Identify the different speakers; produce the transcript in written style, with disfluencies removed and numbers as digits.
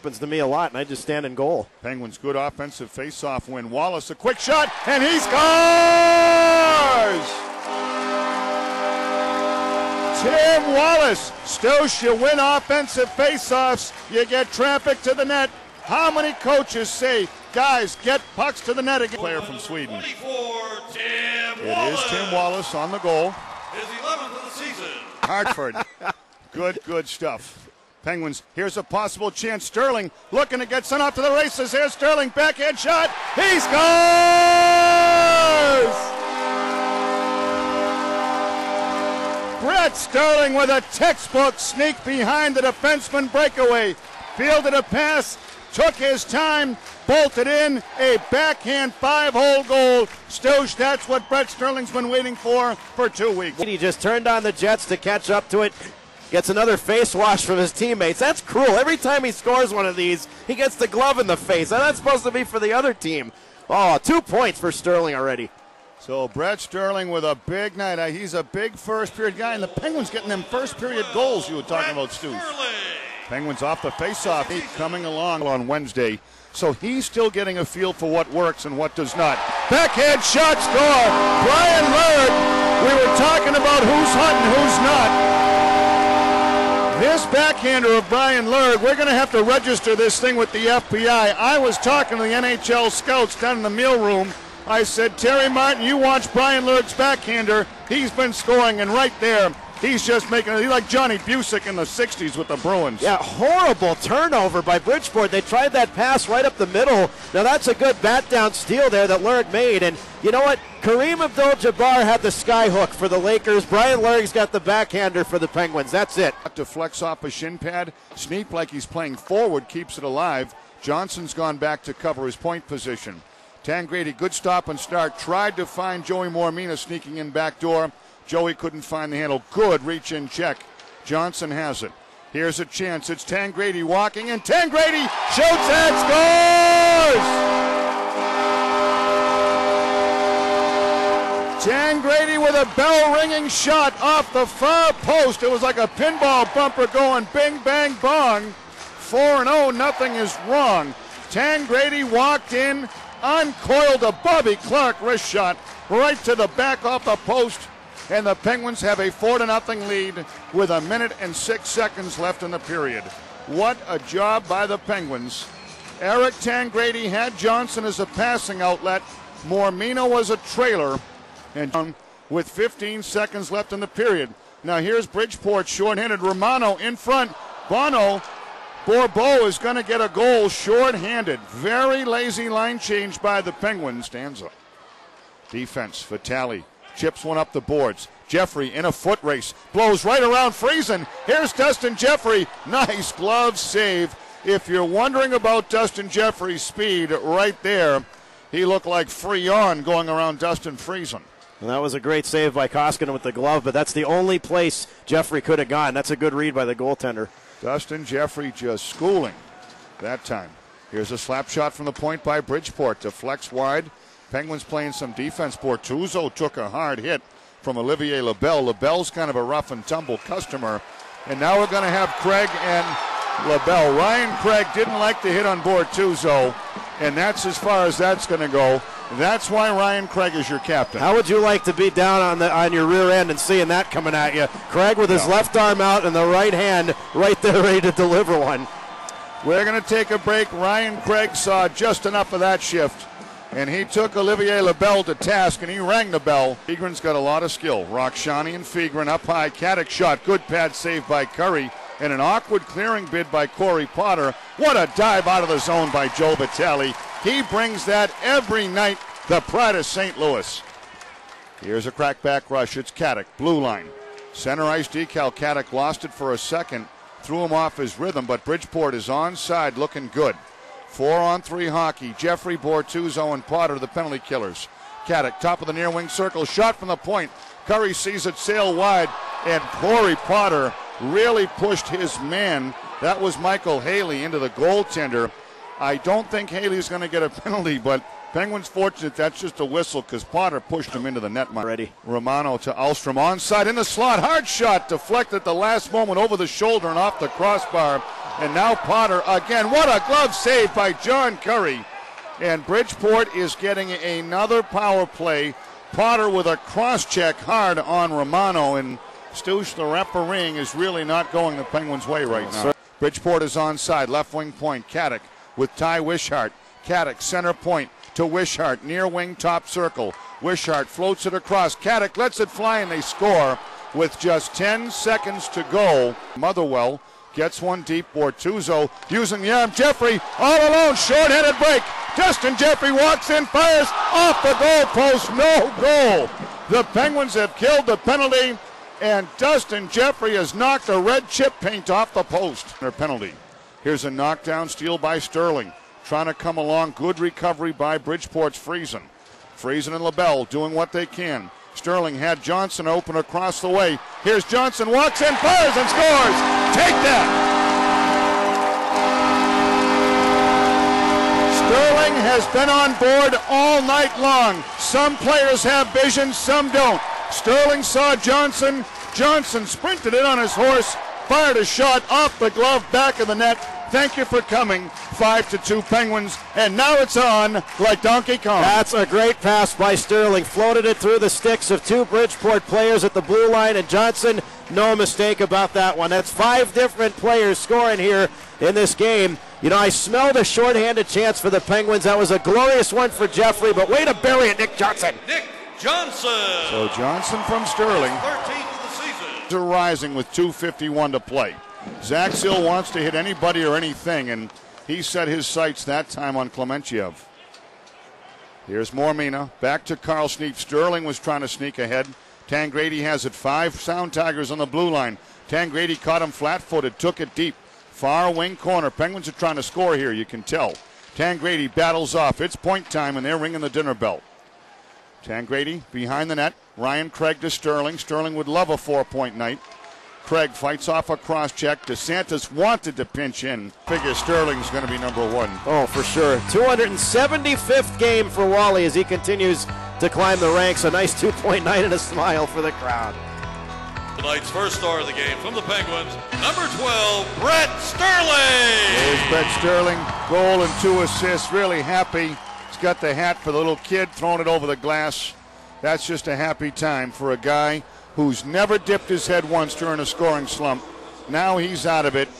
Speaker 1: happens to me a lot, and I just stand in goal.
Speaker 2: Penguins good offensive face-off win. Wallace a quick shot, and he scores! Tim Wallace. Stosh, you win offensive face-offs. You get traffic to the net. How many coaches say, guys, get pucks to the net again? Player from Sweden. It is Tim Wallace on the goal.
Speaker 3: His 11th of the season.
Speaker 2: Hartford. Good stuff. Penguins, here's a possible chance. Sterling looking to get sent out to the races. Here's Sterling, backhand shot. He scores! Brett Sterling with a textbook sneak behind the defenseman breakaway. Fielded a pass, took his time, bolted in, a backhand 5-hole goal. Stosh, that's what Brett Sterling's been waiting for 2 weeks.
Speaker 1: He just turned on the Jets to catch up to it. Gets another face wash from his teammates. That's cruel. Every time he scores one of these, he gets the glove in the face. And that's supposed to be for the other team. Oh, 2 points for Sterling already.
Speaker 2: So Brett Sterling with a big night. He's a big first-period guy, and the Penguins getting them first-period goals you were talking about, Stu. Penguins off the face-off, coming along on Wednesday. So he's still getting a feel for what works and what does not. Backhand shot score. Brian Lurg. We were talking about who's hot and who's not. This backhander of Brian Lurg, we're going to have to register this thing with the FBI. I was talking to the NHL scouts down in the meal room. I said, Terry Martin, you watch Brian Lurg's backhander. He's been scoring, and right there, he's just making it. He's like Johnny Busick in the 60s with the Bruins.
Speaker 1: Yeah, horrible turnover by Bridgeport. They tried that pass right up the middle. Now that's a good bat-down steal there that Lurg made. And you know what? Kareem Abdul-Jabbar had the sky hook for the Lakers. Brian Lurg's got the backhander for the Penguins. That's it.
Speaker 2: To flex off a shin pad. Sneap, like he's playing forward, keeps it alive. Johnson's gone back to cover his point position. Tangradi, good stop and start. Tried to find Joey Mormina sneaking in back door. Joey couldn't find the handle. Good reach-in check. Johnson has it. Here's a chance. It's Tangradi walking, and Tangradi shoots and scores! Tangradi with a bell-ringing shot off the far post. It was like a pinball bumper going bing, bang, bong. 4-0, nothing is wrong. Tangradi walked in, uncoiled a Bobby Clark wrist shot right to the back off the post. And the Penguins have a 4-0 lead with 1 minute and 6 seconds left in the period. What a job by the Penguins. Eric Tangradi had Johnson as a passing outlet. Mormina was a trailer. And with 15 seconds left in the period. Now here's Bridgeport shorthanded. Romano in front. Bono. Bourbeau is going to get a goal shorthanded. Very lazy line change by the Penguins. Stanza. Defense. Vitale. Chips one up the boards. Jeffrey in a foot race. Blows right around Friesen. Here's Dustin Jeffrey. Nice glove save. If you're wondering about Dustin Jeffrey's speed, right there, he looked like Freon going around Dustin Friesen.
Speaker 1: And that was a great save by Koskinen with the glove, but that's the only place Jeffrey could have gone. That's a good read by the goaltender.
Speaker 2: Dustin Jeffrey just schooling that time. Here's a slap shot from the point by Bridgeport to flex wide. Penguins playing some defense. Bortuzzo took a hard hit from Olivier Labelle. Labelle's kind of a rough and tumble customer. And now we're going to have Craig and Labelle. Ryan Craig didn't like the hit on Bortuzzo, and that's as far as that's going to go. That's why Ryan Craig is your captain.
Speaker 1: How would you like to be down on your rear end and seeing that coming at you? Craig with his left arm out and the right hand right there ready to deliver one.
Speaker 2: We're going to take a break. Ryan Craig saw just enough of that shift, and he took Olivier Labelle to task, and he rang the bell. Fegren's got a lot of skill. Rakshani and Fegren up high. Caddick shot. Good pad save by Curry. And an awkward clearing bid by Corey Potter. What a dive out of the zone by Joe Vitale. He brings that every night, the pride of St. Louis. Here's a crackback rush. It's Caddick, blue line. Center ice decal. Caddick lost it for a second. Threw him off his rhythm, but Bridgeport is onside, looking good. 4-on-3 hockey. Jeffrey, Bortuzzo, and Potter, the penalty killers. Caddick, top of the near wing circle. Shot from the point. Curry sees it sail wide, and Corey Potter really pushed his man. That was Michael Haley into the goaltender. I don't think Haley's going to get a penalty, but Penguins fortunate that's just a whistle because Potter pushed him into the net.
Speaker 1: Ready.
Speaker 2: Romano to Alstrom onside in the slot. Hard shot deflected at the last moment over the shoulder and off the crossbar. And now Potter again. What a glove save by John Curry. And Bridgeport is getting another power play. Potter with a cross-check hard on Romano. And Stoosh, the refereeing, is really not going the Penguins' way right now. Bridgeport is onside. Left wing point. Caddick with Ty Wishart. Caddick center point to Wishart. Near wing top circle. Wishart floats it across. Caddick lets it fly and they score with just 10 seconds to go. Motherwell gets one deep. Bortuzzo using the arm. Jeffrey all alone. Short-handed break. Dustin Jeffrey walks in, fires off the goal post. No goal. The Penguins have killed the penalty, and Dustin Jeffrey has knocked the red chip paint off the post. Their penalty. Here's a knockdown steal by Sterling. Trying to come along. Good recovery by Bridgeport's Friesen. Friesen and LaBelle doing what they can. Sterling had Johnson open across the way. Here's Johnson, walks in, fires, and scores. Take that. Sterling has been on board all night long. Some players have vision, some don't. Sterling saw Johnson. Johnson sprinted in on his horse, fired a shot off the glove, back of the net. Thank you for coming. 5-2 Penguins, and now it's on like Donkey Kong.
Speaker 1: That's a great pass by Sterling. Floated it through the sticks of two Bridgeport players at the blue line, and Johnson, no mistake about that one. That's 5 different players scoring here in this game. You know, I smelled a shorthanded chance for the Penguins. That was a glorious one for Jeffrey, but way to bury it, Nick Johnson.
Speaker 3: Nick Johnson.
Speaker 2: So Johnson from Sterling.
Speaker 3: 13th of the season.
Speaker 2: Are rising with 2:51 to play. Zach Sill wants to hit anybody or anything, and he set his sights that time on Klementiev. Here's Mormina. Back to Carl Sneap. Sterling was trying to sneak ahead. Tangradi has it. 5 Sound Tigers on the blue line. Tangradi caught him flat-footed, took it deep. Far wing corner. Penguins are trying to score here, you can tell. Tangradi battles off. It's point time, and they're ringing the dinner bell. Tangradi behind the net. Ryan Craig to Sterling. Sterling would love a 4-point night. Craig fights off a cross-check. DeSantis wanted to pinch in. Figure Sterling's going to be number 1.
Speaker 1: Oh, for sure. 275th game for Wally as he continues to climb the ranks. A nice 2.9 and a smile for the crowd.
Speaker 3: Tonight's first star of the game from the Penguins, number 12, Brett Sterling.
Speaker 2: There's Brett Sterling. Goal and 2 assists. Really happy. He's got the hat for the little kid, throwing it over the glass. That's just a happy time for a guy who's never dipped his head once during a scoring slump. Now he's out of it.